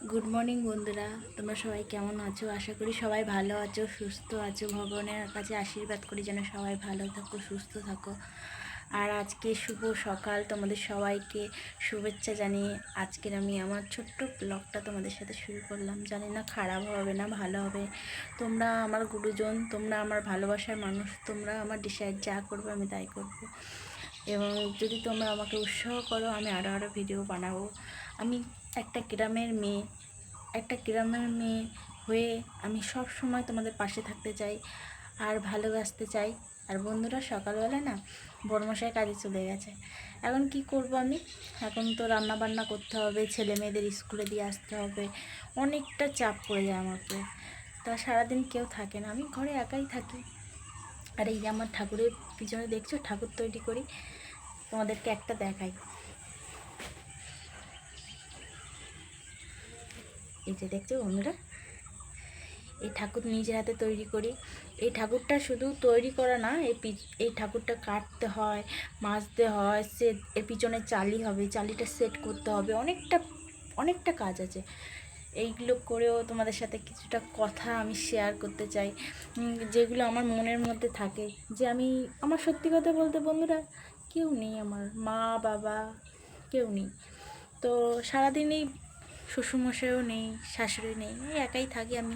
Good morning বন্ধুরা, তোমরা সবাই কেমন আছো? আশা করি সবাই ভালো আছো, সুস্থ আছো। ভগবানের কাছে আশীর্বাদ করি যেন সবাই ভালো থাকো, সুস্থ থাকো। আর আজকে শুভ সকাল, তোমাদের সবাইকে শুভেচ্ছা জানিয়ে আজকের আমি আমার ছোট্ট ব্লগটা তোমাদের সাথে শুরু করলাম। জানি না খারাপ হবে না ভালো হবে। তোমরা আমার গুরুজন, তোমরা আমার ভালোবাসার মানুষ, তোমরা আমার ডিসাইড যা করবে আমি তাই করব। এবং যদি তোমরা আমাকে উৎসাহ করো আমি আরও ভিডিও বানাবো। আমি একটা গ্রামের মেয়ে, হয়ে আমি সব সময় তোমাদের পাশে থাকতে চাই আর ভালোবাসতে চাই। আর বন্ধুরা, সকালবেলা না বড়মশাই কাজে চলে গেছে। এখন কি করব আমি? এখন তো রান্না বান্না করতে হবে, ছেলে মেয়েদের স্কুলে দিয়ে আসতে হবে, অনেকটা চাপ পড়ে যায় আমার উপরে। তা সারাদিন কেউ থাকে না, আমি ঘরে একাই থাকি। আর এই যে আমার ঠাকুরের পিছনে দেখছো, ঠাকুর তৈরি করি, তোমাদেরকে একটা দেখাই। এই যে দেখছো বন্ধুরা, এই ঠাকুর নিজের হাতে তৈরি করি। এই ঠাকুরটা শুধু তৈরি করা না, এই ঠাকুরটা কাটতে হয়, মাজতে হয়, এর পিছনে চালি হবে, চালিটা সেট করতে হবে, অনেকটা অনেকটা কাজ আছে। এইগুলো করেও তোমাদের সাথে কিছুটা কথা আমি শেয়ার করতে চাই, যেগুলো আমার মনের মধ্যে থাকে। যে আমার সত্যি কথা বলতে বন্ধুরা, কেউ নেই, আমার মা বাবা কেউ নেই। তো সারাদিনই শ্বশুরমশাইও নেই, শাশুড়ি নেই, এই একাই থাকি আমি।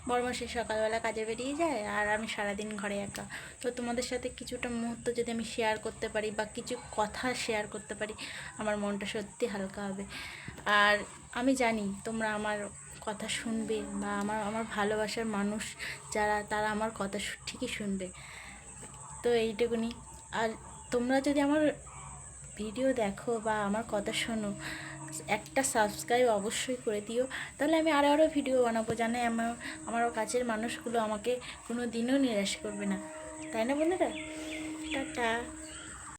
বড়মশাই সকালবেলা কাজে বেরিয়ে যায় আর আমি সারাদিন ঘরে একা। তো তোমাদের সাথে কিছুটা মুহূর্ত যদি আমি শেয়ার করতে পারি বা কিছু কথা শেয়ার করতে পারি, আমার মনটা সত্যি হালকা হবে। আর আমি জানি তোমরা আমার কথা শুনবে, বা আমার আমার ভালোবাসার মানুষ যারা, তারা আমার কথা ঠিকই শুনবে। তো এইটুকুনি। আর তোমরা যদি আমার ভিডিও দেখো বা আমার কথা শোনো, একটা সাবস্ক্রাইব অবশ্যই করে দিও, তাহলে আমি আরও ভিডিও বানাবো। জানে আমারও কাছের মানুষগুলো আমাকে কোনো দিনও নিরাশ করবে না, তাই না বন্ধুরা? টাটা।